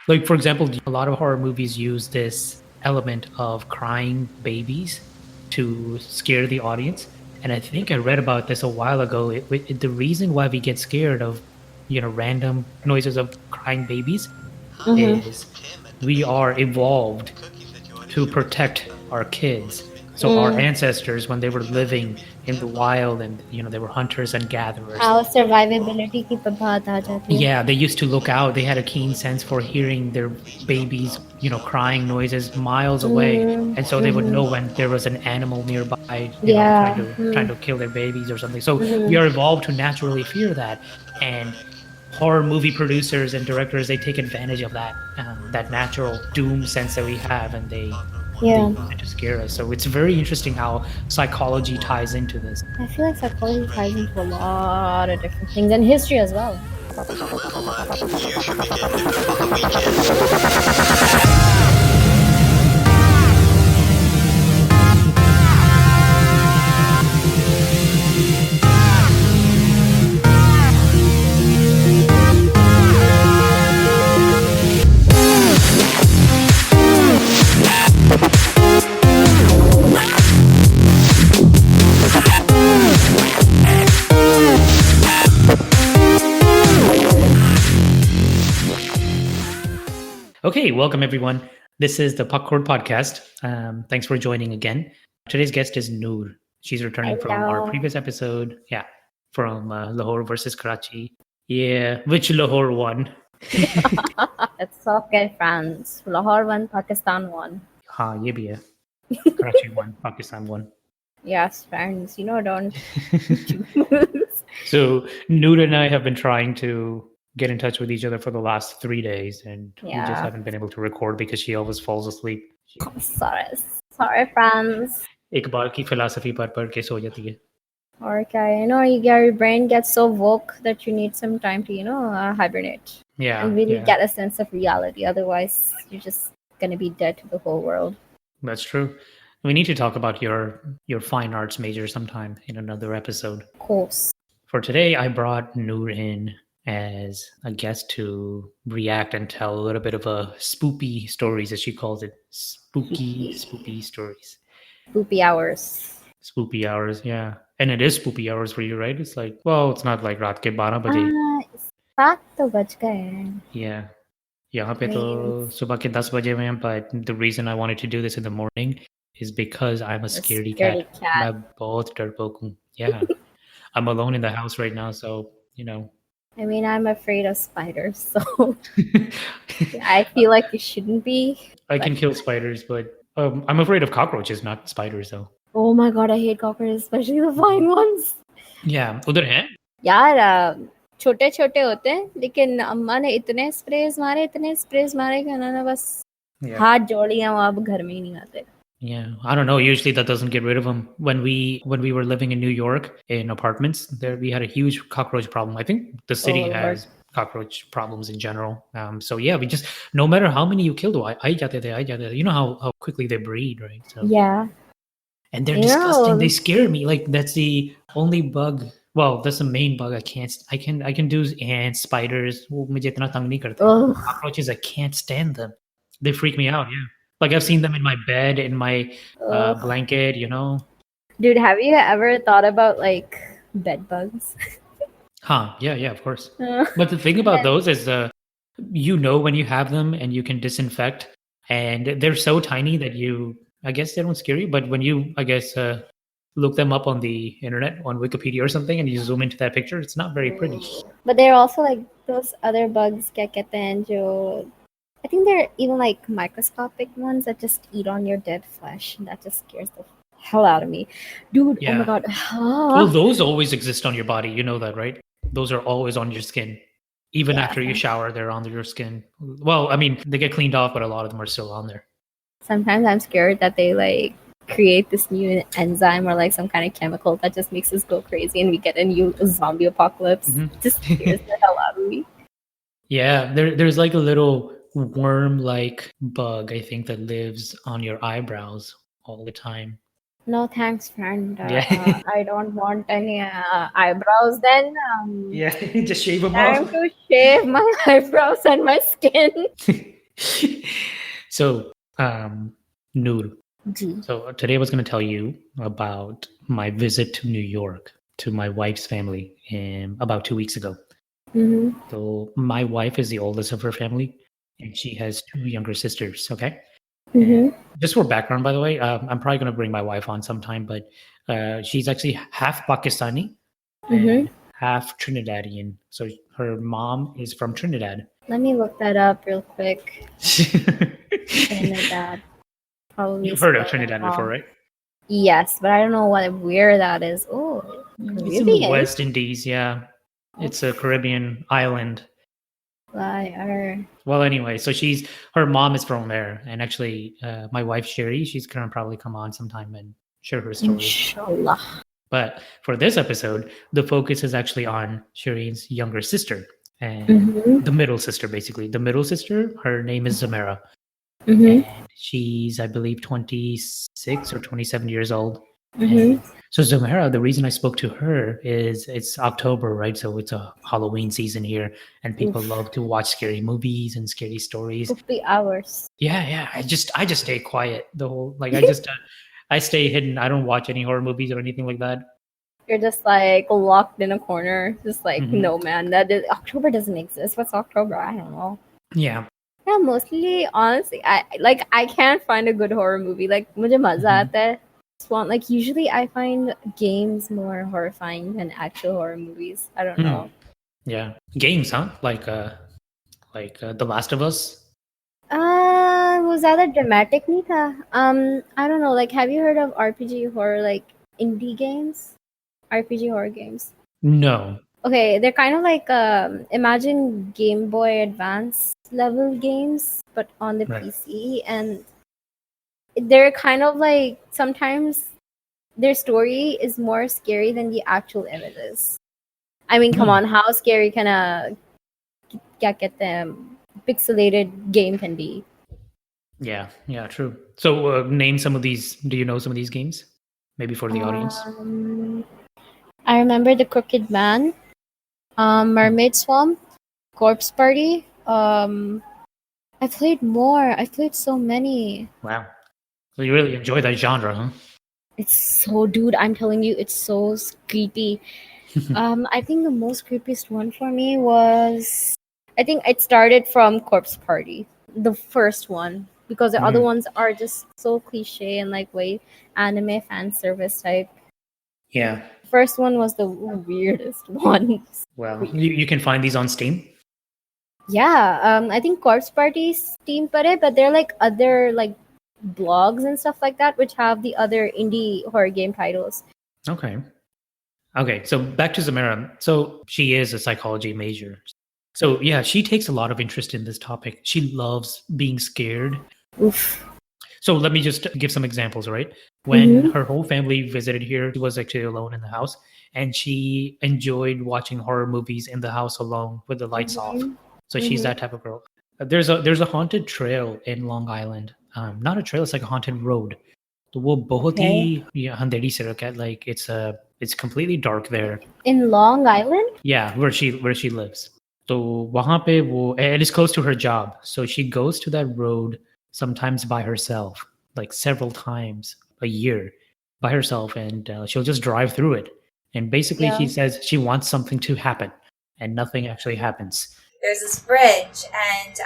Like, for example, a lot of horror movies use this element of crying babies to scare the audience. And I think I read about this a while ago. The reason why we get scared of, random noises of crying babies Mm-hmm. is we are evolved to protect our kids. So our Mm. ancestors, when they were living in the wild and, they were hunters and gatherers, हाँ, survivability की बात आ जाती है. yeah, they used to look out. They had a keen sense for hearing their babies, crying noises miles away, and so they would know when there was an animal nearby, trying Yeah. to kill their babies or something. So we Mm-hmm. are evolved to naturally fear that, and horror movie producers and directors, they take advantage of that natural doom sense that we have, and they Yeah. use it to scare us. So it's very interesting how psychology ties into this. I feel like psychology ties into a lot of different things and history as well. Okay, welcome everyone. This is the Popcorn Podcast. Thanks for joining again. Today's guest is Noor. She's returning from our Hello. previous episode. Yeah, from Lahore versus Karachi. Yeah, which Lahore won? It's okay, friends. Lahore won, Pakistan won. हाँ ये भी है. Karachi won, Pakistan won. Yes, friends. Don't. So Noor and I have been trying to get in touch with each other for the last 3 days, and we just Yeah. haven't been able to record because she always falls asleep. Sorry, friends. एक बार की philosophy पढ़ के सो जाती है. Okay, your brain gets so woke that you need some time to, hibernate. Yeah, and really yeah. get a sense of reality. Otherwise, you're just gonna be dead to the whole world. That's true. We need to talk about your fine arts major sometime in another episode. Of course. For today, I brought Noor in as a guest to react and tell a little bit of a spoopy stories, as she calls it. Spooky stories. Spoopy hours. Spoopy hours, yeah. And it is spoopy hours for you, right? It's like, well, it's not like रात के 12 बजे. 7 तो बज गए हैं. Yeah. यहाँ पे तो सुबह के 10 बजे में, but the reason I wanted to do this in the morning is because I'm a scaredy cat. मैं बहुत डरपोक हूँ. Yeah. I'm alone in the house right now, so, I mean, I'm afraid of spiders, so I feel like you shouldn't be. I can kill spiders, but I'm afraid of cockroaches, not spiders, though. Oh my god, I hate cockroaches, especially the flying ones. Yeah, उधर हैं? यार छोटे छोटे होते हैं, लेकिन अम्मा ने इतने स्प्रेज मारे कि उन्होंने बस हाथ जोड़ी हैं, वो अब घर में ही नहीं आते. Yeah, I don't know. Usually that doesn't get rid of them. When we were living in New York in apartments, there we had a huge cockroach problem. I think the city has cockroach problems in general. So yeah, we just, no matter how many you kill, I jate the. You know how quickly they breed, right? So yeah. And they're disgusting. They scare me. Like that's the only bug. Well, that's the main bug. I can do ants, spiders. Cockroaches, I can't stand them. They freak me out. Yeah. Like I've seen them in my bed, in my blanket, Dude, have you ever thought about like bed bugs? Yeah, of course. But the thing about those is, when you have them and you can disinfect, and they're so tiny that I guess they don't scare you. But when you, I guess, look them up on the internet, on Wikipedia or something, and you zoom into that picture, it's not very pretty. But they're also like those other bugs, I think they're even like microscopic ones that just eat on your dead flesh, and that just scares the hell out of me. Dude, yeah. Oh my god. Well, those always exist on your body. You know that, right? Those are always on your skin. Even after you shower, they're on your skin. Well, I mean, they get cleaned off, but a lot of them are still on there. Sometimes I'm scared that they like create this new enzyme or like some kind of chemical that just makes us go crazy and we get a new zombie apocalypse. Mm-hmm. Just scares the hell out of me. Yeah, there's like a little worm-like bug, I think, that lives on your eyebrows all the time. No thanks, friend. I don't want any eyebrows then. Yeah, just shave them time off. to shave my eyebrows and my skin. So, Noor. G. So today I was going to tell you about my visit to New York to my wife's family about 2 weeks ago. Mm-hmm. So my wife is the oldest of her family, and she has two younger sisters. Okay. And Mm-hmm. just for background, by the way, I'm probably going to bring my wife on sometime, but she's actually half Pakistani Mm-hmm. and half Trinidadian. So her mom is from Trinidad. Let me look that up real quick. Trinidad. Probably You've heard of spelled it Trinidad before, wrong. right? Yes, but I don't know where that is. Oh, It's in the Caribbean. West Indies, yeah. Oh, It's a Caribbean island. flyer. Well, anyway, so her mom is from there, and actually, my wife Sherry, she's gonna probably come on sometime and share her story. Inshallah. But for this episode, the focus is actually on Shireen's younger sister and Mm-hmm. the middle sister, basically. The middle sister, her name is Zamara, Mm-hmm. and she's, I believe, 26 or 27 years old. Mm-hmm. And so Zamara, the reason I spoke to her is it's October, right? So it's a Halloween season here, and people Oof. love to watch scary movies and scary stories. 50 hours. Yeah. I just stay quiet the whole I stay hidden. I don't watch any horror movies or anything like that. You're just like locked in a corner. Just like, Mhm. no, man, October doesn't exist. What's October? I don't know. Yeah. Yeah, mostly, honestly, I can't find a good horror movie. Like, मुझे मजा Mhm. आता है. Like, usually I find games more horrifying than actual horror movies. I don't know. Yeah. Games, huh? Like The Last of Us. वो ज़्यादा dramatic नहीं था. I don't know. Like, have you heard of RPG horror, like indie games? RPG horror games. No. Okay, they're kind of like imagine Game Boy Advance level games, but on the Right. PC, and they're kind of like sometimes their story is more scary than the actual images. I mean, come on, how scary can a get them pixelated game can be? Yeah, true. So name some of these. Do you know some of these games? Maybe for the audience. I remember the Crooked Man, Mermaid Swamp, Corpse Party. I played more. I played so many. Wow. So you really enjoy that genre, huh? It's so, dude, I'm telling you, it's so creepy. I think the most creepiest one for me was, I think it started from Corpse Party, the first one, because the other ones are just so cliche and like way anime fan service type. Yeah. First one was the weirdest one. Well, you can find these on Steam. Yeah, I think Corpse Party Steam pare, but they're like other like blogs and stuff like that, which have the other indie horror game titles. Okay. So back to Zamara. So she is a psychology major. So yeah, she takes a lot of interest in this topic. She loves being scared. Oof. So let me just give some examples, right? When her whole family visited here, she was actually alone in the house, and she enjoyed watching horror movies in the house alone with the lights off. So she's that type of girl. There's a haunted trail in Long Island. Not a trail, it's like a haunted road. तो वो बहुत ही अंधेरी सड़क है. Like it's completely dark there. In Long Island? Yeah, where she lives. So वहाँ पे वो, and it's close to her job. So she goes to that road sometimes by herself, like several times a year by herself, and she'll just drive through it. And basically, she says she wants something to happen, and nothing actually happens. There's this bridge, and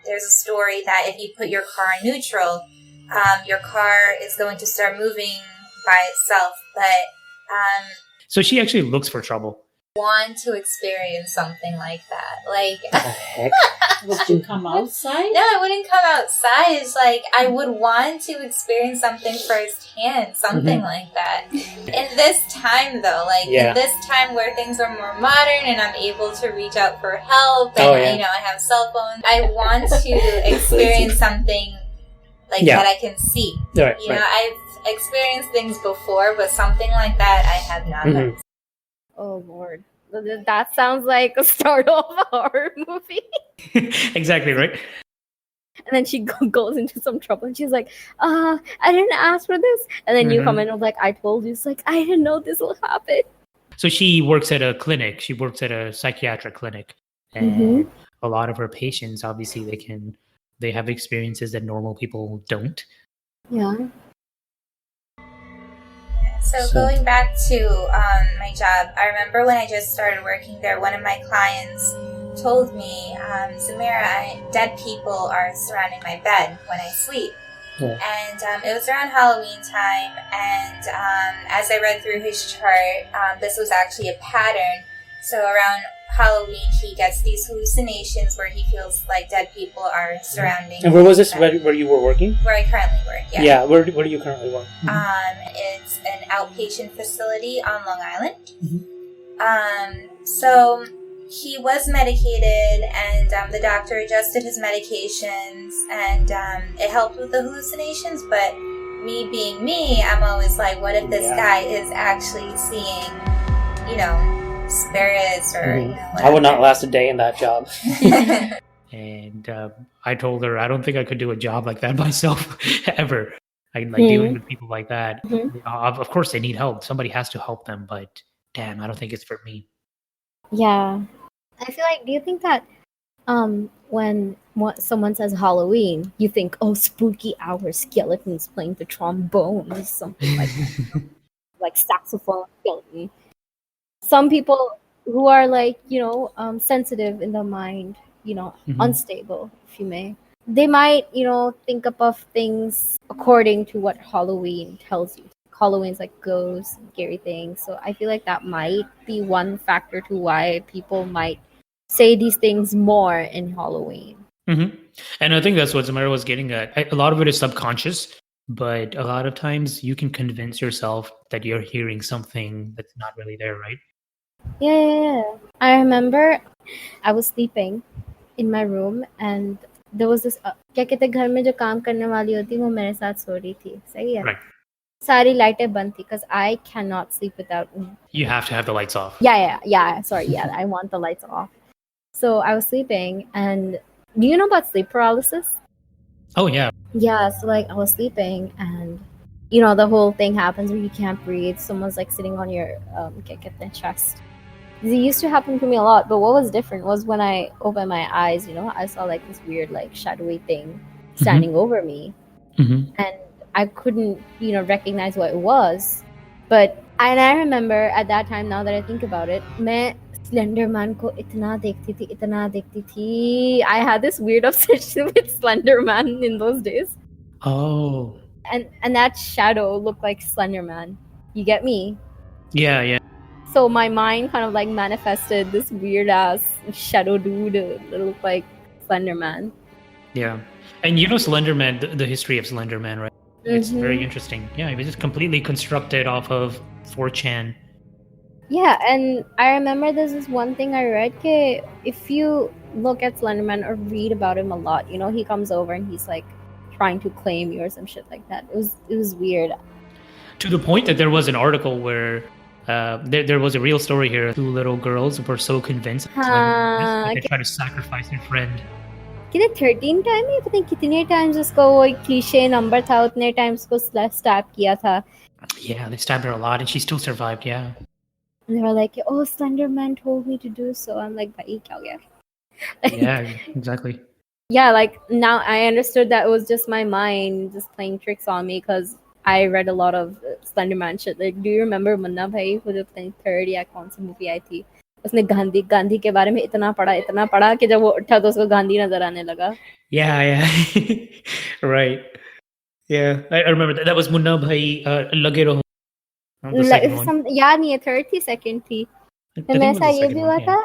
there's a story that if you put your car in neutral, your car is going to start moving by itself. But so she actually looks for trouble. Want to experience something like that. Like, the heck? Would you come outside? No, I wouldn't come outside. It's like I would want to experience something firsthand, something like that. In this time, though, in this time where things are more modern and I'm able to reach out for help, and I have cell phones, I want to experience something that I can see. Right, I've experienced things before, but something like that I have not done. Oh Lord, that sounds like a start of a horror movie. Exactly, right? And then she goes into some trouble, and she's like, I didn't ask for this. And then you come in and like, I told you. It's like, I didn't know this will happen. So she works at a clinic. She works at a psychiatric clinic. And a lot of her patients, obviously, they have experiences that normal people don't. Yeah. So going back to my job, I remember when I just started working there, one of my clients told me, Zamara, dead people are surrounding my bed when I sleep. Yeah. And it was around Halloween time, and as I read through his chart, this was actually a pattern. So around Halloween, he gets these hallucinations where he feels like dead people are surrounding him. And where was this, where you were working? Where I currently work, yeah. Yeah, where do you currently work? It's an outpatient facility on Long Island. Mm-hmm. So he was medicated, and the doctor adjusted his medications, and it helped with the hallucinations, but me being me, I'm always like, what if this guy is actually seeing, spirits or, I would not last a day in that job. And I told her, I don't think I could do a job like that myself ever. Dealing with people like that. Of course, they need help. Somebody has to help them, but damn, I don't think it's for me. Yeah. I feel like, do you think that when someone says Halloween, you think, oh, spooky hour, skeletons playing the trombone or something like that, like saxophone skeleton. Some people who are like, sensitive in the mind, unstable, if you may, they might, think up of things according to what Halloween tells you. Halloween's like ghosts, scary things. So I feel like that might be one factor to why people might say these things more in Halloween. Mm-hmm. And I think that's what Zamara was getting at. A lot of it is subconscious, but a lot of times you can convince yourself that you're hearing something that's not really there, right? Yeah. I remember I was sleeping in my room and there was this क्या कहते घर में जो काम करने वाली होती वो मेरे साथ सो रही थी सही है Right. सारी लाइटें बंद थी because I cannot sleep without You have to have the lights off. Yeah, sorry, yeah, I want the lights off. So I was sleeping, and do you know about sleep paralysis? Oh yeah. Yeah, so like I was sleeping, and the whole thing happens where you can't breathe. Someone's like sitting on your get their chest. It used to happen to me a lot, but what was different was when I opened my eyes, I saw like this weird like shadowy thing standing over me, and I couldn't recognize what it was. But I remember at that time, now that I think about it, मैं Slenderman को इतना देखती थी. I had this weird obsession with Slenderman in those days. Oh. And that shadow looked like Slenderman. You get me? Yeah. So my mind kind of like manifested this weird ass shadow dude that looked like Slenderman. Yeah. And Slenderman, the history of Slenderman, right? It's very interesting. Yeah, it was just completely constructed off of 4chan. Yeah, and I remember there's this one thing I read, that if you look at Slenderman or read about him a lot, he comes over and he's like trying to claim you or some shit like that. It was weird. To the point that there was an article where there was a real story here. 2 little girls were so convinced that they tried to sacrifice their friend. कितने 13 time ही पता नहीं कितने times उसको वो एक cliché number था उतने times को स्टैब किया था. Yeah, they stabbed her a lot and she still survived, yeah. And they were like, oh, Slenderman told me to do so. I'm like, bhai, kya ho gaya? Yeah, exactly. Yeah, like now I understood that it was just my mind just playing tricks on me because I read a lot of Slenderman shit. Like, do you remember Munna bhai who was playing third या कौन सी movie आई थी? उसने गांधी के बारे में इतना पढ़ा कि जब वो उठा तो उसको गांधी नजर आने लगा. Yeah. Right. Yeah, I remember that was Munna Bhai Lage Raho. याद नहीं है, थर्ड थी सेकंड थी. तो मेरे साथ ये भी हुआ था.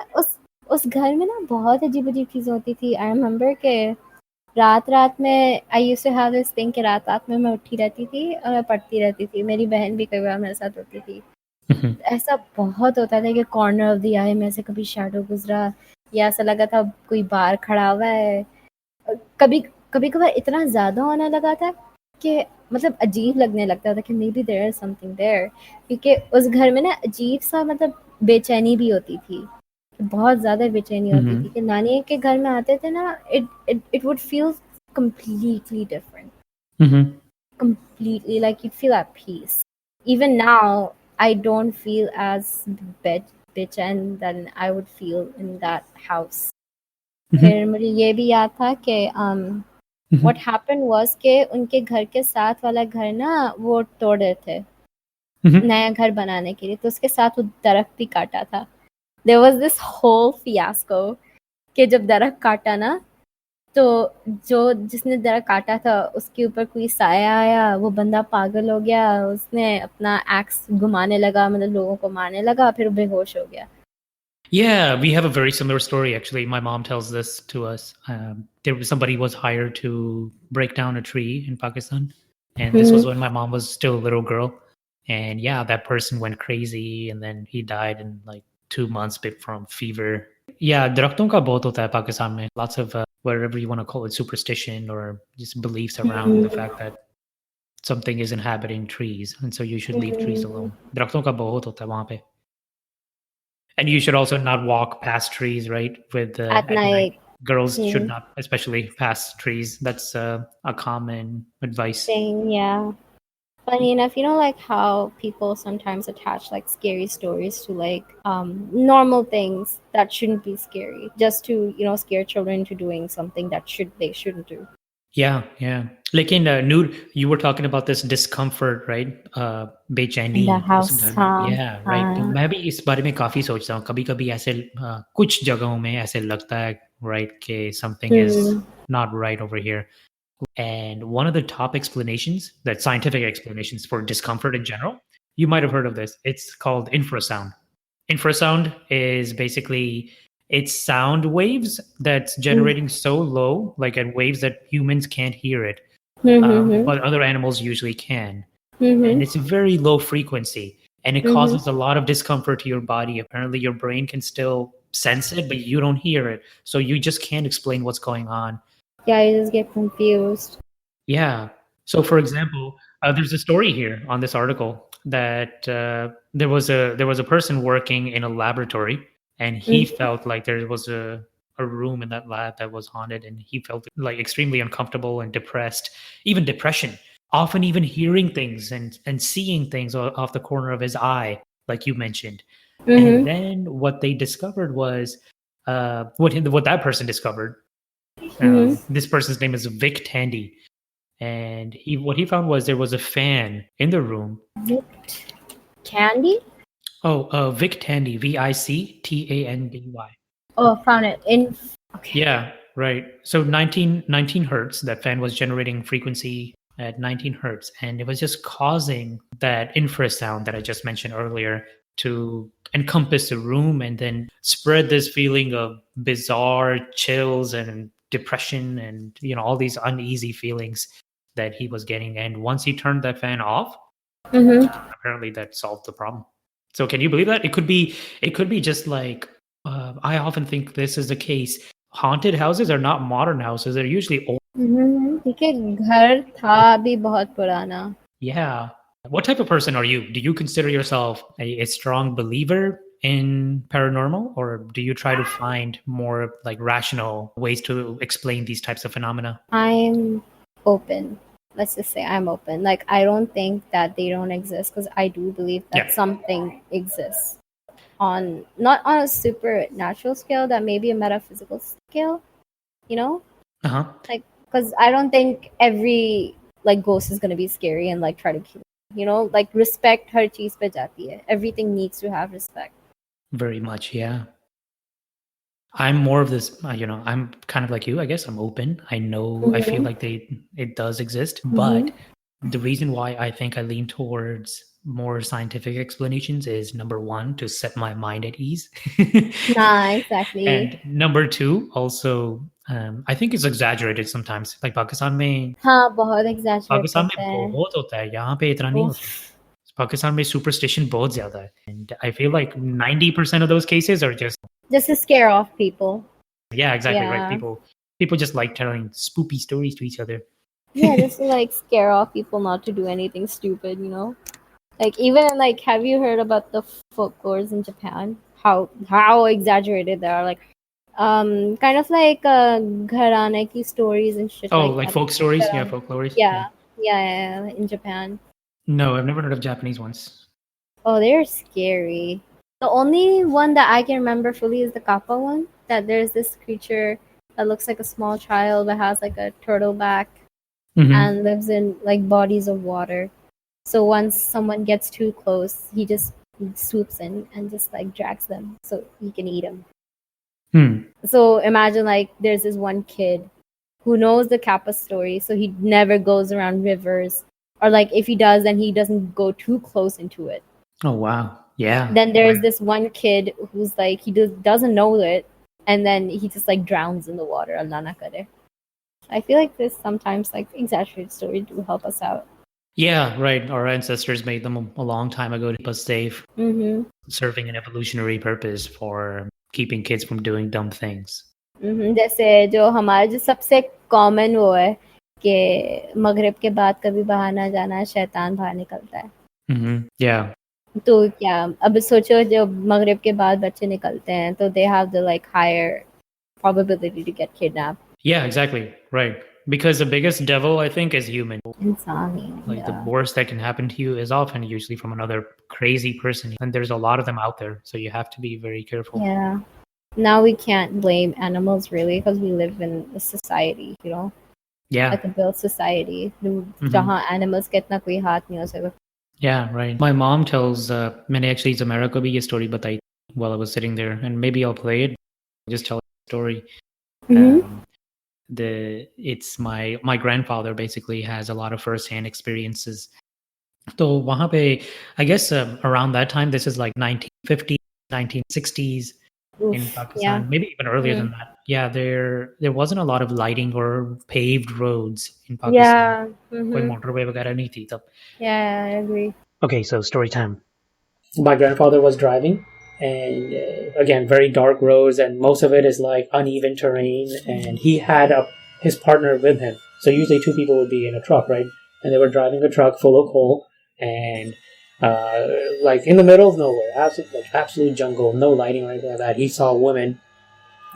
उस घर में ना बहुत अजीब चीजें होती थी. आई रिमेम्बर के रात में I used to have this thing कि रात में मैं उठी रहती थी और मैं पढ़ती रहती थी. मेरी बहन भी कई बार मेरे साथ होती थी. ऐसा बहुत होता था कि कॉर्नर ऑफ द आई में से कभी शैडो गुजरा या ऐसा लगा था कोई बाहर खड़ा हुआ है. कभी कभार इतना ज्यादा होने लगा था कि मतलब अजीब लगने लगता था कि maybe there is something there. क्योंकि उस घर में ना अजीब सा मतलब बेचैनी भी होती थी. बहुत ज्यादा बेचैनी होती थी कि नानी के घर में आते थे ना. It would feel completely different. Completely, like you'd feel at peace. Even now I don't feel as bitchin' than I would feel in that house. फिर मुझे ये भी याद था कि what happened was कि उनके घर के साथ वाला घर ना वो तोड़ रहे थे नया घर बनाने के लिए, तो उसके साथ वो दरख्त भी काटा था. There was this whole fiasco कि जब दरख्त काटा ना, तो जो जिसने दरख्त काटा था उसके ऊपर कोई साया आया, वो बंदा पागल हो गया, उसने अपना एक्स घुमाने लगा, मतलब लोगों को मारने लगा, फिर बेहोश हो गया. Yeah, we have a very similar story actually. My mom tells this to us. Somebody was hired to break down a tree in Pakistan, and this was when my mom was still a little girl. And yeah, that person went crazy, and then he died in like 2 months from fever. Yeah, दरख्तों का बहुत होता है पाकिस्तान में. Lots of whatever you want to call it, superstition or just beliefs around the fact that something is inhabiting trees, and so you should leave trees alone. दरख्तों का बहुत होता है वहाँ पे. And you should also not walk past trees, right? With At night. Girls should not, especially past trees. That's a common advice. Thing, yeah. Funny enough, you know, like how people sometimes attach like scary stories to like normal things that shouldn't be scary, just to, you know, scare children into doing something that they shouldn't do. Yeah. Like in Noor, you were talking about this discomfort, right? बेचैनी In the उस house, घर में. Yeah, right. तो मैं भी इस बारे में काफी सोचता हूँ. कभी-कभी ऐसे कुछ जगहों में ऐसे लगता है, right, कि something is not right over here. And one of the top explanations, that scientific explanations for discomfort in general, you might have heard of this. It's called infrasound. Infrasound is basically it's sound waves that's generating so low, like at waves that humans can't hear it, but other animals usually can. And it's a very low frequency, and it causes a lot of discomfort to your body. Apparently, your brain can still sense it, but you don't hear it, so you just can't explain what's going on. Yeah, you just get confused. Yeah. So, for example, there's a story here on this article that there was a person working in a laboratory, and he felt like there was a room in that lab that was haunted, and he felt like extremely uncomfortable and depressed, even depression, often even hearing things and seeing things off the corner of his eye, like you mentioned. And then what they discovered was what that person discovered. This person's name is Vic Tandy. And what he found was there was a fan in the room. Candy? Oh, Vic Tandy, Victandy. Oh, found it. Okay. Yeah, right. So 19 hertz, that fan was generating frequency at 19 hertz, and it was just causing that infrasound that I just mentioned earlier to encompass the room and then spread this feeling of bizarre chills and depression and all these uneasy feelings that he was getting. And once he turned that fan off, apparently that solved the problem. So can you believe that? It could be just like I often think this is the case. Haunted houses are not modern houses. They're usually old. घर था भी बहुत पुराना. Yeah. What type of person are you? Do you consider yourself a strong believer in paranormal, or do you try to find more like rational ways to explain these types of phenomena? I'm open. Let's just say I'm open. Like, I don't think that they don't exist, because I do believe that something exists not on a supernatural scale, that maybe a metaphysical scale, like, because I don't think every like ghost is going to be scary and like try to kill you, like respect har cheez pe jati hai. Everything needs to have respect. Very much, yeah. I'm more of this, I'm kind of like you, I guess. I'm open. I know, I feel like it does exist, but the reason why I think I lean towards more scientific explanations is, number one, to set my mind at ease. Exactly. And number two, also, I think it's exaggerated sometimes. Like Pakistan mein, बहुत exaggerated. Pakistan mein बहुत होता है, यहाँ पे इतना नहीं होता है. Pakistan में superstition बहुत ज़्यादा है. And I feel like 90% of those cases are just to scare off people. Yeah, exactly, right. People just like telling spoopy stories to each other. Yeah, just to like scare off people not to do anything stupid, Like, even like, have you heard about the folklores in Japan? How exaggerated they are, like kind of like gharane ki stories and shit. Oh, like folk stories? Yeah, folklores. Yeah, in Japan. No, I've never heard of Japanese ones. Oh, they're scary. The only one that I can remember fully is the kappa one. That there's this creature that looks like a small child but has like a turtle back Mhm. and lives in like bodies of water. So once someone gets too close, he just swoops in and just like drags them so he can eat them. Hmm. So imagine like there's this one kid who knows the Kappa story, so he never goes around rivers, or like if he does, then he doesn't go too close into it. Oh wow. Yeah. Then there's this one kid who's like he doesn't know it, and then he just like drowns in the water. Allah na kare. I feel like this sometimes like exaggerated stories do help us out. Yeah, right. Our ancestors made them a long time ago to keep us safe, serving an evolutionary purpose for keeping kids from doing dumb things. जैसे जो हमारा जो सबसे common वो है कि मगरिब के बाद कभी बाहर ना जाना, शैतान बाहर निकलता है. Yeah. तो क्या अब सोचो जब मगरिब के बाद बच्चे निकलते हैं तो they have the like higher probability to get kidnapped. Yeah, exactly. Right. Because the biggest devil, I think, is human. Insani. Like the worst that can happen to you is often usually from another crazy person. And there's a lot of them out there. So you have to be very careful. Yeah. Now we can't blame animals really because we live in a society, you know? Yeah. Like a built society. Jahan animals ke itna koi haath nahi ho sakta. Yeah, right. My mom tells, मैंने actually Zamara को भी ये story बताई while I was sitting there. And maybe I'll play it. Just tell the story. It's my grandfather basically has a lot of first-hand experiences. So वहाँ पे, I guess around that time, this is like 1950s, 1960s in Pakistan, maybe even earlier than that. Yeah, there wasn't a lot of lighting or paved roads in Pakistan. कोई motorway वगैरह नहीं थी तब. Yeah, I agree. Okay, so story time. My grandfather was driving, and again, very dark roads, and most of it is like uneven terrain, and he had his partner with him. So usually two people would be in a truck, right? And they were driving a truck full of coal, and like in the middle of nowhere, absolute jungle, no lighting or anything like that. He saw a woman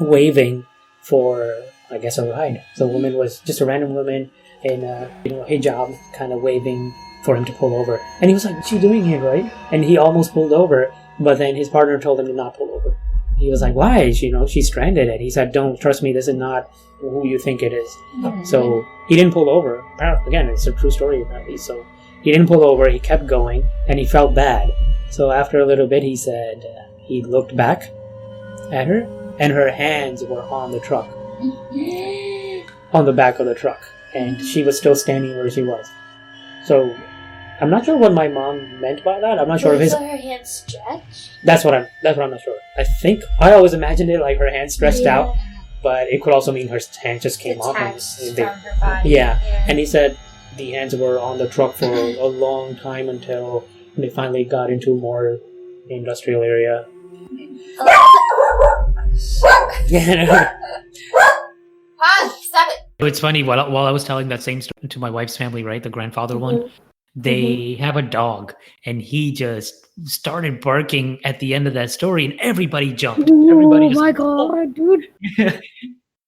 waving for, I guess, a ride. So the woman was just a random woman in hijab, kind of waving for him to pull over. And he was like, what's she doing here, right? And he almost pulled over, but then his partner told him to not pull over. He was like, why? She's stranded. And he said, don't, trust me, this is not who you think it is. So he didn't pull over. Again, it's a true story apparently. So he didn't pull over, he kept going, and he felt bad. So after a little bit, he said, he looked back at her, and her hands were on the truck. On the back of the truck. And she was still standing where she was. So I'm not sure what my mom meant by that. I'm not sure if her hands stretched. That's what I'm not sure. I think I always imagined it like her hands stretched out, but it could also mean her hands just came off. From her body. Yeah, and he said the hands were on the truck for a long time until they finally got into a more industrial area. Yeah. Stop it. It's funny, while I was telling that same story to my wife's family, right, the grandfather one, they have a dog, and he just started barking at the end of that story, and everybody jumped. Everybody just, my god, dude.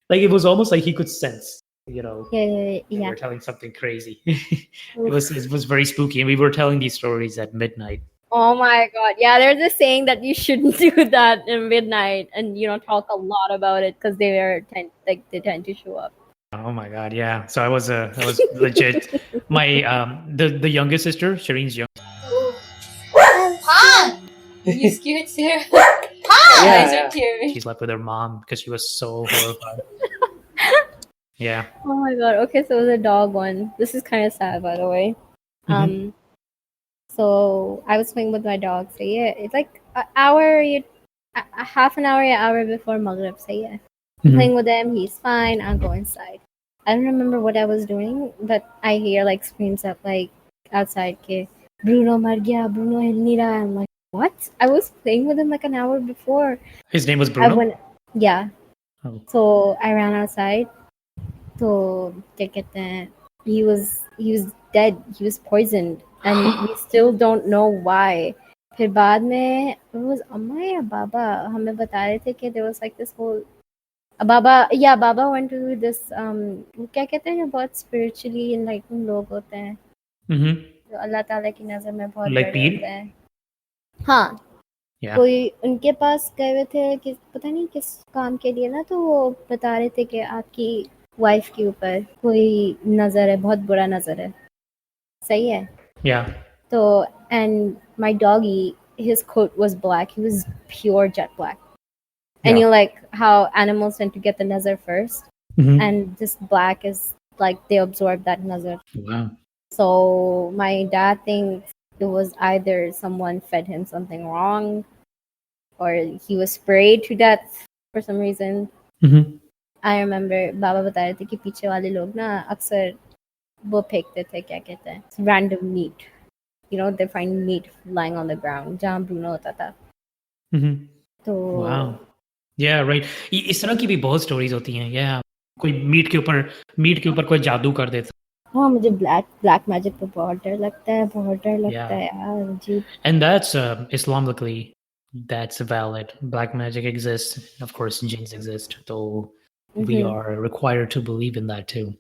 Like it was almost like he could sense, Yeah. we were telling something crazy. It was very spooky, and we were telling these stories at midnight. Oh my god. Yeah, there's a saying that you shouldn't do that in midnight and talk a lot about it because they tend to show up. Oh my god, yeah. So I was legit. My the youngest sister, Shireen's young. Pong! You scared Sarah? Pong! Yeah. She slept with her mom because she was so horrified. Yeah. Oh my god. Okay, so the dog one. This is kind of sad, by the way. So I was playing with my dog. So yeah, it's like a half an hour before Maghrib. So yeah, playing with him. He's fine. I'll go inside. I don't remember what I was doing, but I hear like screams up like outside. Ke Bruno mar gaya, Bruno hil nahi raha. I'm like, what? I was playing with him like an hour before. His name was Bruno? Yeah. Oh. So I ran outside. So he was dead. He was poisoned, and we still don't know why. फिर बाद में it was अम्मा या बाबा हमें बता रहे थे कि there was like this whole Baba went to this क्या कहते हैं बहुत spiritually enlightened लोग होते हैं जो अल्लाह ताला की नजर में बहुत Like बड़े होते हैं हाँ Yeah. कोई उनके पास गए हुए थे कि पता नहीं किस काम के लिए ना, तो वो बता रहे थे कि आपकी वाइफ के ऊपर कोई नजर है, बहुत बुरा नजर है, सही है। Yeah. तो and my doggy, his coat was black, he was pure jet black, and Yeah. you know, like how animals tend to get the nazar first, Mhm. and this black is like they absorb that nazar. Wow. So my dad thinks it was either someone fed him something wrong or he was sprayed to death for some reason. Mhm. I remember बाबा बता रहे थे कि पीछे वाले लोग ना अक्सर वो फेंकते थे, क्या कहते हैं, random meat. You know, they find meat lying on the ground जहाँ भुना होता था। Mhm. तो Wow. Yeah, right. इस तरह की भी बहुत स्टोरीज होती हैं। Yeah. कोई मीट के ऊपर कोई जादू कर देता। हाँ, मुझे ब्लैक मैजिक पे बहुत डर लगता है, बहुत डर लगता है यार, अजीब। And that's Islamically, that's valid. Black magic exists. Of course, jinns exist. So we are required to believe in that too.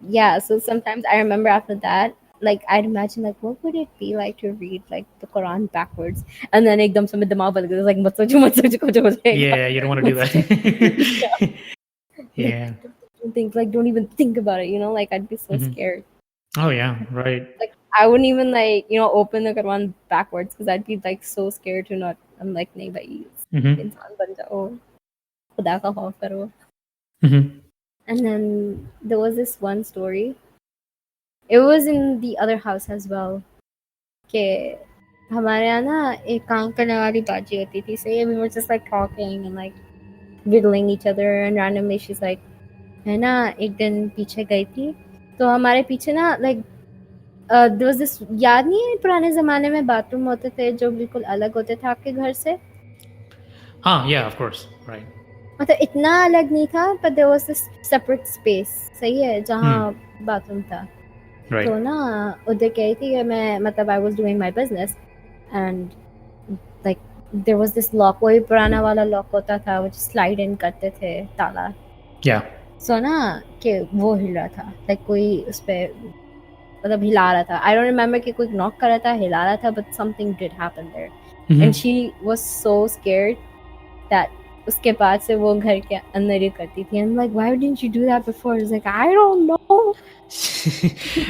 Yeah, so sometimes I remember after that, like I'd imagine like what would it be like to read like the Quran backwards, and then ekdam se mein dimag bal gaya, like mat socho kuch ho jayega. Yeah, you don't want to do that. Yeah. Don't even think about it, you know, like I'd be so scared. Oh yeah, right. Like I wouldn't even like, you know, open the Quran backwards because I'd be like so scared to not. I'm like, nahi bhai, insaan ban jao, khuda ka khauf karo. And then there was this one story. It was in the other house as well. कि हमारे यहाँ ना एक काम करने वाली बाजी होती थी. So we were just like talking and like riddling each other, and randomly she's like, है ना एक दिन पीछे गई थी तो हमारे पीछे ना like there was this, याद नहीं है पुराने जमाने में बाथरूम होते थे जो बिल्कुल अलग होते थे आपके घर से? हाँ, yeah, of course, right. मतलब इतना अलग नहीं था, but there was this separate space, सही है, जहाँ बाथरूम था. Right. तो ना उधर कही थी कि मैं मतलब I was doing my business and like there was this lock, वही पुराना वाला लॉक होता था वो slide in करते थे ताला. Yeah. So ना कि वो हिल रहा था, like कोई उस पे मतलब हिला रहा था. I don't remember कि कोई knock कर रहा था, हिला रहा था, but something did happen there. And she was so scared that उसके बाद से वो घर के अंदर ही करती थी. I'm like, why didn't you do that before? It's like, I don't know.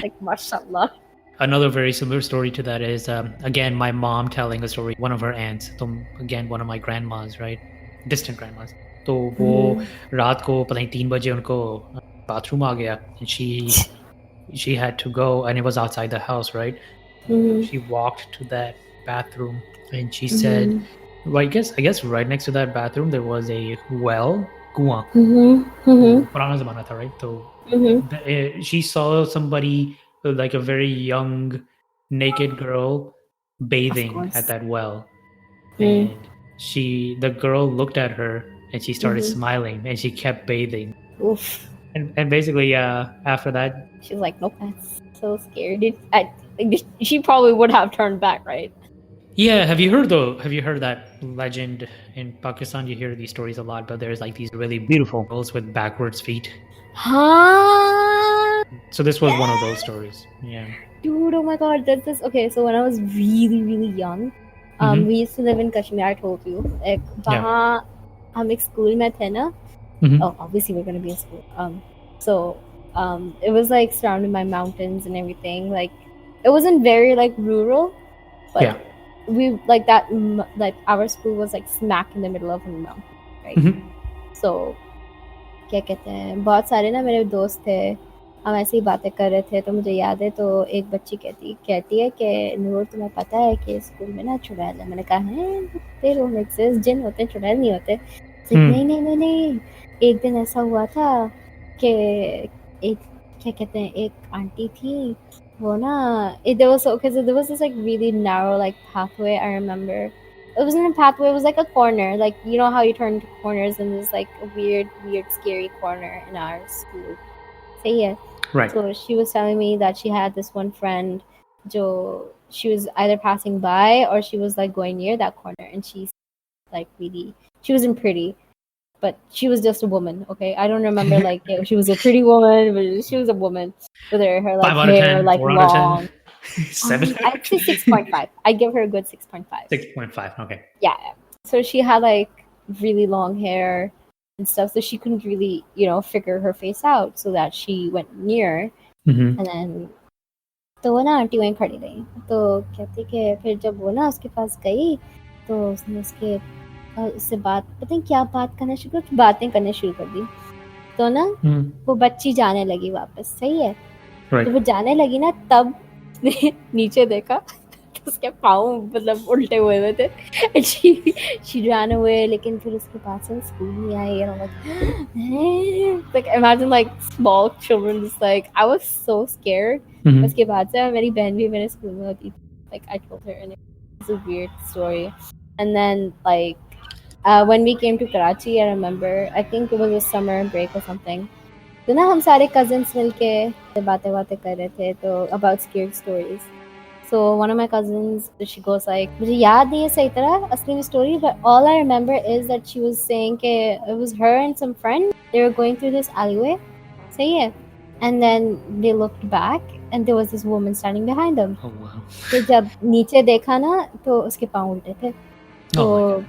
Like, mashallah. Another very similar story to that is, again, my mom telling a story, one of her aunts, so again, one of my grandmas, right? Distant grandmas. तो वो रात को पता नहीं 3 बजे उनको bathroom आ गया, and she had to go, and it was outside the house, right? She walked to that bathroom, and she said, well, I guess right next to that bathroom there was a well, कुआं. पुराना ज़माना था, right? तो she saw somebody, like a very young naked girl bathing at that well, and the girl looked at her and she started smiling and she kept bathing. Oof. And basically, after that, she's like, nope, that's so scared. She probably would have turned back, right? Yeah, have you heard that legend in Pakistan? You hear these stories a lot, but there's like these really beautiful girls with backwards feet. Huh? So this was one of those stories. Yeah. Dude, oh my god, that's this. Okay, so when I was really, really young, we used to live in Kashmir. I told you, like, वहाँ हम एक school में थे ना. Oh, obviously we're gonna be in school. It was like surrounded by mountains and everything. Like, it wasn't very like rural, but we like that. Like our school was like smack in the middle of a mountain, right? So, क्या कहते हैं, बहुत सारे ना मेरे दोस्त थे, हम ऐसी बातें कर रहे थे. तो मुझे याद है, तो एक बच्ची कहती है कि नूर, तुम्हें पता है कि स्कूल में ना चुड़ैल है? मैंने कहा है, they don't exist, जिन होते हैं, चुड़ैल नहीं होते. नहीं, एक दिन ऐसा हुआ था कि एक क्या कहते हैं, एक आंटी थी, वो ना there was this like really narrow like pathway. I remember it wasn't a pathway, it was like a corner, like you know how you turn into corners, and there's like a weird scary corner in our school. So yeah, right. So she was telling me that she had this one friend, she was either passing by or she was like going near that corner, and she's like she wasn't pretty, but she was just a woman. Okay, I don't remember like she was a pretty woman, but she was a woman with her hair like 5 out of 10, hair like 4 out of 10. long. 7? I'd say 6.5. I give her a good 6.5. 6.5. Okay. Yeah. So she had like really long hair and stuff, so she couldn't really, figure her face out. So that she went near, Mm-hmm. and then तो वो ना aunty वहीं खड़ी रही, तो कहती कि फिर जब वो ना उसके पास गई तो उसने उससे बात, पता नहीं क्या बात करना शुरू कर, बातें करने शुरू कर दी। तो ना वो बच्ची जाने लगी वापस, सही है। तो वो जाने लगी ना, तब नीचे देखा तो उसके पाँव मतलब उल्टे हुए थे। And she ran away, लेकिन फिर उसके बाद से स्कूल नहीं आई। And I'm like imagine like small children just like, I was so scared. उसके बाद से मेरी बहन भी मेरे स्कूल में होती थी, like I told her, and it's a weird story. And then like when we came to Karachi, I remember, I think it was a summer break or something. तो ना हम सारे cousins मिलके बातें कर रहे थे तो about scared stories. So one of my cousins, she goes like, मुझे याद नहीं है सही तरह असली में story, but all I remember is that she was saying कि it was her and some friend, they were going through this alleyway, सही है, and then they looked back and there was this woman standing behind them. Oh wow. तो जब नीचे देखा ना तो उसके पाँव उल्टे थे, तो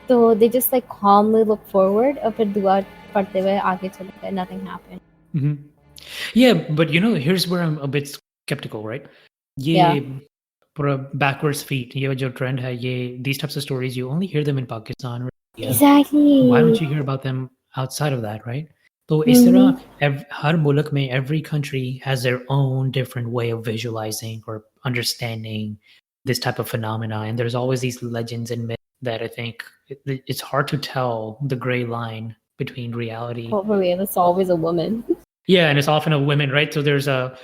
तो they just like calmly looked forward और फिर दुआ पढ़ते हुए आगे चले गए, nothing happened. Mm-hmm. Yeah, but here's where I'm a bit skeptical, right? Yeah. For a backwards feet, ये जो trend है, these types of stories, you only hear them in Pakistan or India. Exactly. Why don't you hear about them outside of that, right? So इस तरह हर मुल्क में, every country has their own different way of visualizing or understanding this type of phenomena, and there's always these legends and myths that I think it's hard to tell the gray line between reality. Oh, for real, it's always a woman. Yeah, and it's often a woman, right? So there's a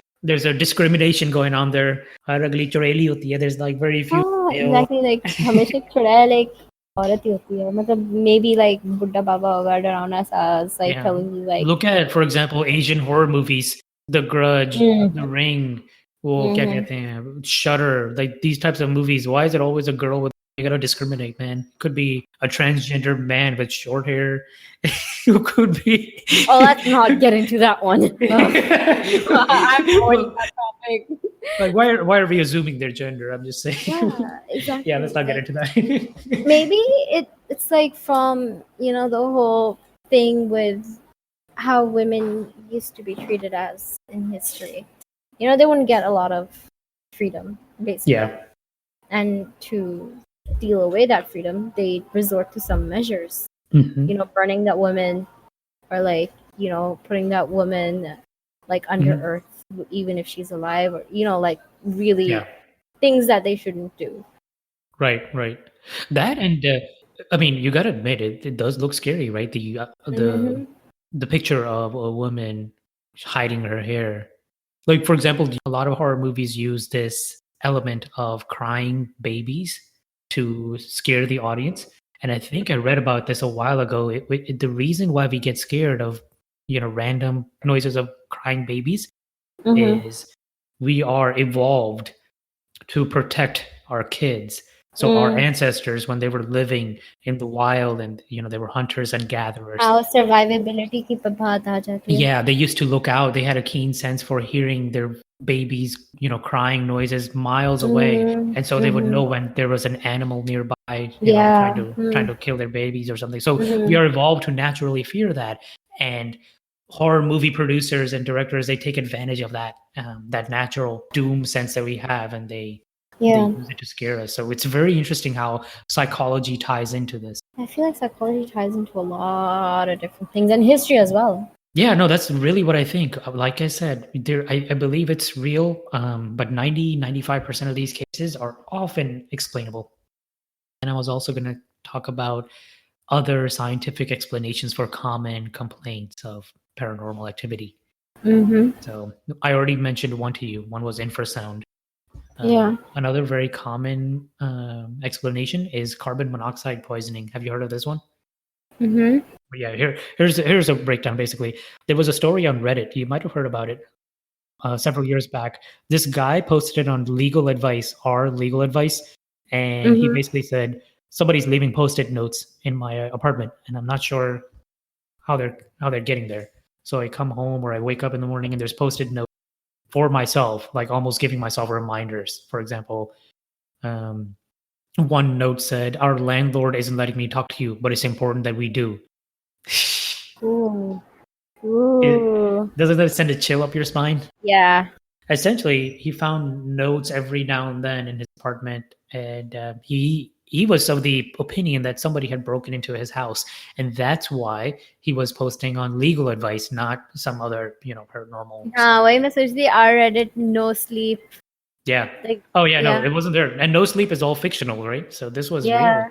discrimination going on there. There's like very few. Oh, exactly. Like हमेशा चुड़ैल एक औरत ही होती है. मतलब maybe like बुड्ढा बाबा होगा डरावना सा, like telling you like. Look at, for example, Asian horror movies, The Grudge, The Ring, क्या कहते हैं, Shudder, like these types of movies. Why is it always a girl with? You gotta discriminate, man. Could be a transgender man with short hair. Who could be? Oh, let's not get into that one. I'm avoiding that topic. Like, why are we assuming their gender? I'm just saying. Yeah, exactly. Yeah, let's not get into that. Maybe it's like from the whole thing with how women used to be treated as in history. They wouldn't get a lot of freedom, basically. Yeah. And to steal away that freedom, they resort to some measures. Mm-hmm. Burning that woman, or like putting that woman like under earth, even if she's alive, or like really things that they shouldn't do. Right. That, and I mean, you gotta admit it does look scary, right? The picture of a woman hiding her hair. Like, for example, a lot of horror movies use this element of crying babies to scare the audience. And I think I read about this a while ago. The reason why we get scared of, random noises of crying babies is we are evolved to protect our kids. So our ancestors, when they were living in the wild and, they were hunters and gatherers. Our survivability ki baat aa jati hai. Yeah, they used to look out. They had a keen sense for hearing their babies, crying noises miles away. And so they would know when there was an animal nearby, trying to kill their babies or something. So we are evolved to naturally fear that. And horror movie producers and directors, they take advantage of that, that natural doom sense that we have, and they use it to scare us. So it's very interesting how psychology ties into this. I feel like psychology ties into a lot of different things, and history as well. Yeah, no, that's really what I think. Like I said, I believe it's real, but 95% of these cases are often explainable. And I was also going to talk about other scientific explanations for common complaints of paranormal activity. So I already mentioned one to you. One was infrasound. Another very common explanation is carbon monoxide poisoning. Have you heard of this one? Yeah, here's a breakdown. Basically, there was a story on Reddit. You might have heard about it several years back. This guy posted it on legal advice, and he basically said somebody's leaving post-it notes in my apartment, and I'm not sure how they're getting there. So I come home or I wake up in the morning and there's post-it notes for myself, like almost giving myself reminders. For example, one note said, "Our landlord isn't letting me talk to you, but it's important that we do." Ooh. Ooh. Doesn't that send a chill up your spine? Yeah. Essentially, he found notes every now and then in his apartment, and he was of the opinion that somebody had broken into his house, and that's why he was posting on legal advice, not some other paranormal. Why message the Reddit no sleep? Yeah. Like, Oh yeah, no, yeah. it wasn't there, and no sleep is all fictional, right? So this was real.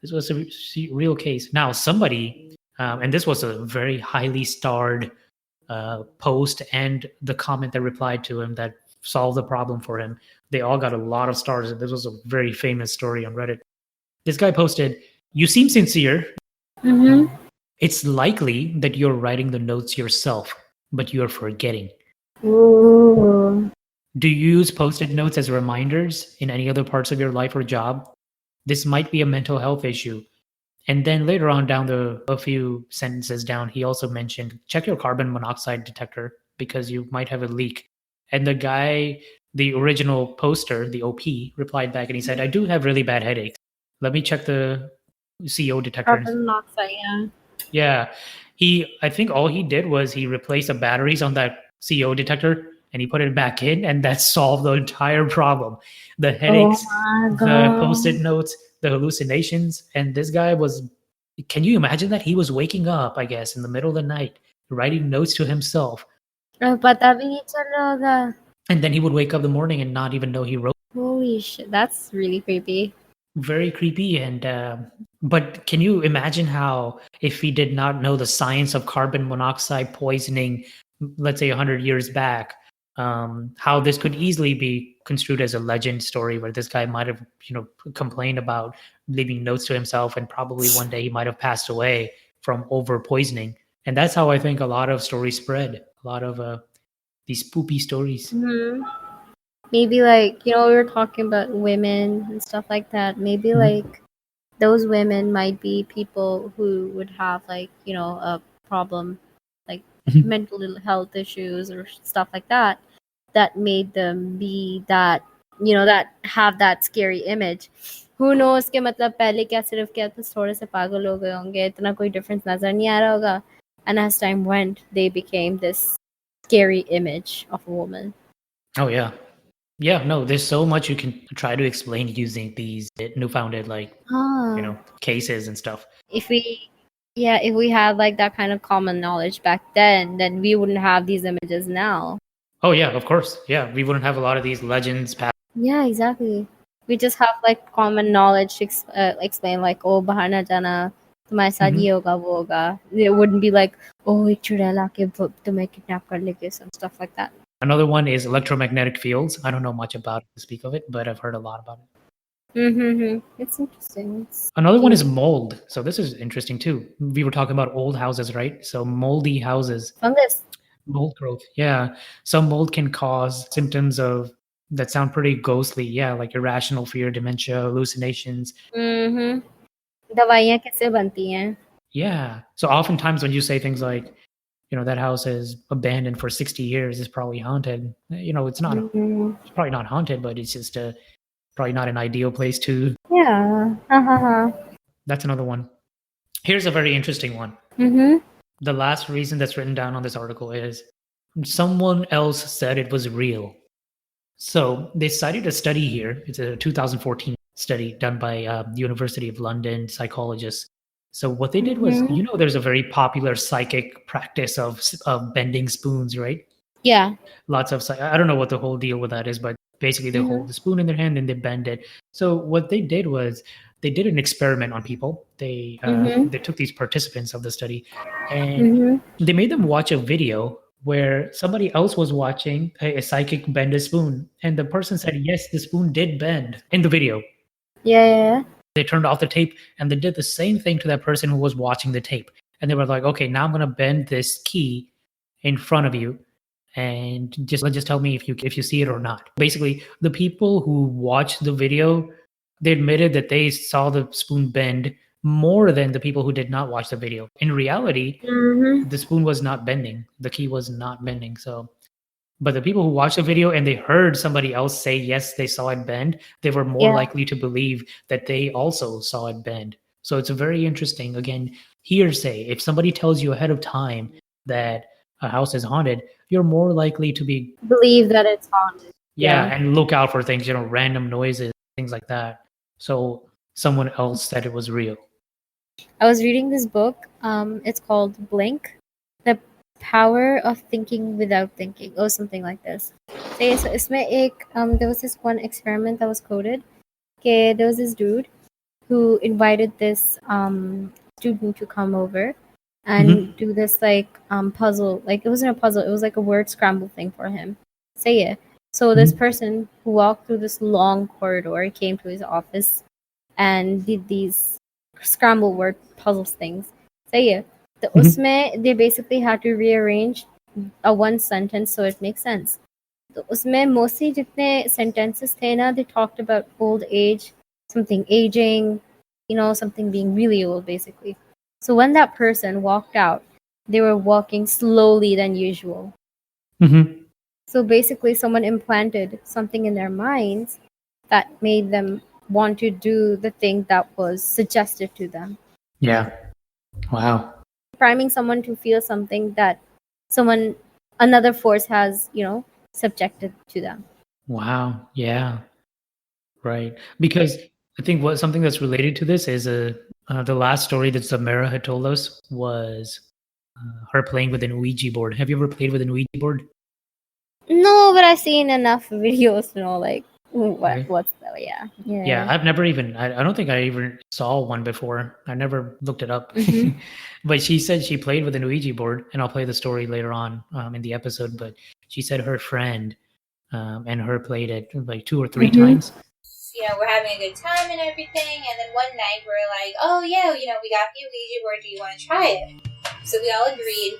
This was a real case. Now somebody, and this was a very highly starred post, and the comment that replied to him that solved the problem for him. They all got a lot of stars. This was a very famous story on Reddit. This guy posted, "You seem sincere. Mm-hmm. It's likely that you're writing the notes yourself, but you're forgetting. Ooh. Do you use post-it notes as reminders in any other parts of your life or job? This might be a mental health issue." And then later on a few sentences down, he also mentioned, check your carbon monoxide detector because you might have a leak. And the guy, the original poster, the OP, replied back and he said, "I do have really bad headaches. Let me check the CO detector." Carbon monoxide, yeah. Yeah. I think all he did was he replaced the batteries on that CO detector and he put it back in, and that solved the entire problem. The headaches, the post-it notes, the hallucinations. And this guy can you imagine that? He was waking up, I guess, in the middle of the night, writing notes to himself. And then he would wake up in the morning and not even know he wrote. Holy shit, that's really creepy. Very creepy. And but can you imagine how, if he did not know the science of carbon monoxide poisoning, let's say 100 years back, how this could easily be construed as a legend story where this guy might have complained about leaving notes to himself, and probably one day he might have passed away from over poisoning. And that's how I think a lot of stories spread, a lot of these spoopy stories. Mm-hmm. Maybe like, we were talking about women and stuff like that. Maybe like those women might be people who would have like, a problem, like mental health issues or stuff like that made them be that, that have that scary image. Who knows कि मतलब पहले क्या सिर्फ क्या तो थोड़े से पागल हो गए होंगे, इतना कोई difference नजर नहीं आ रहा होगा. And as time went, they became this scary image of a woman. Oh yeah. Yeah, no, there's so much you can try to explain using these newfounded cases and stuff. If we had like that kind of common knowledge back then we wouldn't have these images now. Oh yeah, of course. Yeah, we wouldn't have a lot of these legends. Yeah, exactly. We just have like common knowledge to explain like, oh, bahar na jana, tumhare saath ye hoga wo hoga. It wouldn't be like, oh, ek chudel aake tumhe kidnap kar legi, and stuff like that. Another one is electromagnetic fields. I don't know much about it to speak of it, but I've heard a lot about it. Mm-hmm. It's interesting. Another one is mold. So this is interesting too. We were talking about old houses, right? So moldy houses. Fungus. Mold growth. Yeah. Some mold can cause symptoms that sound pretty ghostly. Yeah, like irrational fear, dementia, hallucinations. Mm-hmm. Dawaiyan kaise banti hain? Yeah. So oftentimes when you say things like, that house is abandoned for 60 years, it's probably haunted. It's not. It's probably not haunted, but it's just probably not an ideal place to. Yeah. That's another one. Here's a very interesting one. The last reason that's written down on this article is someone else said it was real. So they cited a study here. It's a 2014 study done by the University of London psychologists. So what they did was, there's a very popular psychic practice of bending spoons, right? Yeah. Lots of, I don't know what the whole deal with that is, but basically they hold the spoon in their hand and they bend it. So what they did was they did an experiment on people. They took these participants of the study and they made them watch a video where somebody else was watching a psychic bend a spoon. And the person said, yes, the spoon did bend in the video. Yeah. They turned off the tape and they did the same thing to that person who was watching the tape. And they were like, okay, now I'm going to bend this key in front of you and just tell me if you see it or not. Basically, the people who watched the video, they admitted that they saw the spoon bend more than the people who did not watch the video. In reality, the spoon was not bending. The key was not bending. So But the people who watched the video and they heard somebody else say yes, they saw it bend, they were more Yeah. likely to believe that they also saw it bend. So it's a very interesting, again, hearsay. If somebody tells you ahead of time that a house is haunted, you're more likely to be Believe that it's haunted. yeah, Yeah. and look out for things, random noises, things like that. So someone else said it was real. I was reading this book. It's called Blink, The Power of Thinking Without Thinking, or something like this. So there was this one experiment that was coded. Okay, there was this dude who invited this student to come over and do this puzzle. Like, it wasn't a puzzle, it was like a word scramble thing for him. Say it. So this person who walked through this long corridor came to his office and did these scramble word puzzles things. Say it. The usme they basically had to rearrange a one sentence so it makes sense. तो उसमें mostly जितने sentences थे ना, they talked about old age, something aging, something being really old basically. So when that person walked out, they were walking slowly than usual. So basically someone implanted something in their minds that made them want to do the thing that was suggested to them. Yeah. Wow. Priming someone to feel something that another force has, subjected to them. Wow. Yeah. Right. Because I think something that's related to this is the last story that Zamara had told us was her playing with an Ouija board. Have you ever played with an Ouija board? No, but I've seen enough videos to know Okay. what's that. Yeah. Yeah, I've never even, I don't think I even saw one before. I never looked it up. But she said she played with an Ouija board, and I'll play the story later on in the episode. But she said her friend and her played it like 2 or 3 times. We're having a good time and everything, and then one night we're like, oh yeah, we got the Ouija board, do you want to try it? So we all agreed.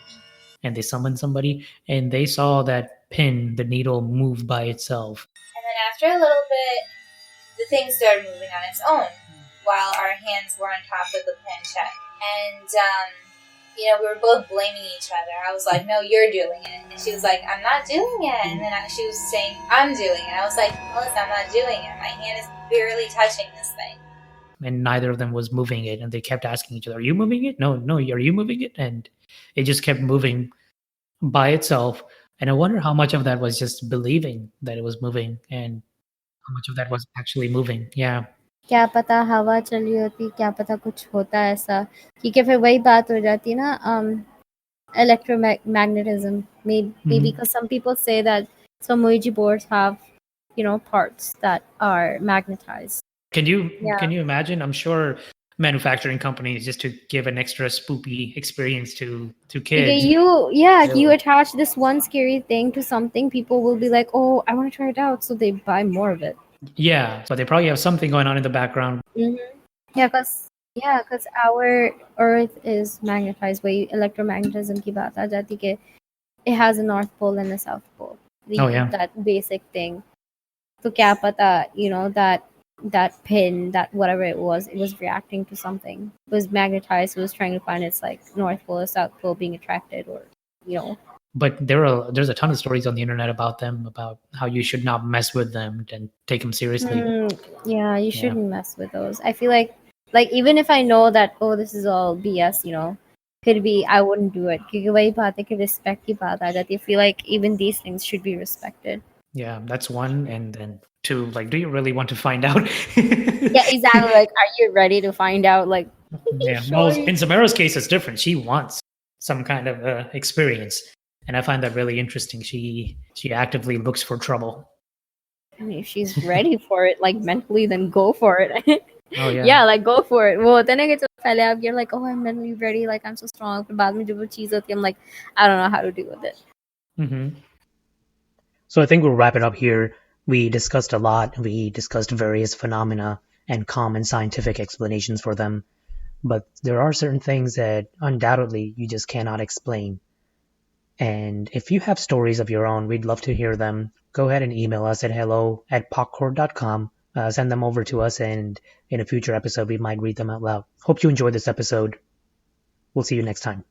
And they summoned somebody, and they saw that pin, the needle, move by itself. And then after a little bit, the thing started moving on its own while our hands were on top of the planchette. And, we were both blaming each other. I was like, no, you're doing it. And she was like, I'm not doing it. And then she was saying, I'm doing it. I was like, Melissa, I'm not doing it. My hand is barely touching this thing. And neither of them was moving it. And they kept asking each other, are you moving it? No, are you moving it? And it just kept moving by itself. And I wonder how much of that was just believing that it was moving and how much of that was actually moving. Yeah. क्या पता हवा चली होती, क्या पता कुछ होता ऐसा, क्योंकि फिर वही बात हो जाती ना, electromagnetism. Maybe because some people say that some Ouija boards have, parts that are magnetized. Can you imagine? I'm sure manufacturing companies, just to give an extra spoopy experience to kids. You attach this one scary thing to something, people will be like, oh, I want to try it out, so they buy more of it. Yeah, but they probably have something going on in the background. Yeah, because our Earth is magnetized. Where electromagnetism ki baat aa jati ke it has a North Pole and a South Pole. That basic thing. So kya pata, that pin, that whatever it was reacting to something. It was magnetized. It was trying to find its North Pole or South Pole being attracted, or But there's a ton of stories on the internet about them, about how you should not mess with them and take them seriously. Yeah, you shouldn't mess with those. I feel like even if I know that, oh, this is all BS, could be, I wouldn't do it. Kyunki wahi baat hai ki respect ki baat aa jati. I feel like even these things should be respected. Yeah, that's one. And then two, do you really want to find out? Yeah, exactly. Are you ready to find out? Yeah. Well, in Zamara's case, it's different. She wants some kind of experience. And I find that really interesting. She actively looks for trouble. I mean, if she's ready for it, mentally, then go for it. Oh yeah. Yeah, go for it. Well, then I get to you're like, oh, I'm mentally ready. I'm so strong. I'm like, I don't know how to deal with it. So I think we'll wrap it up here. We discussed a lot. We discussed various phenomena and common scientific explanations for them. But there are certain things that undoubtedly you just cannot explain. And if you have stories of your own, we'd love to hear them. Go ahead and email us at hello@popcorn.com. Send them over to us, and in a future episode, we might read them out loud. Hope you enjoyed this episode. We'll see you next time.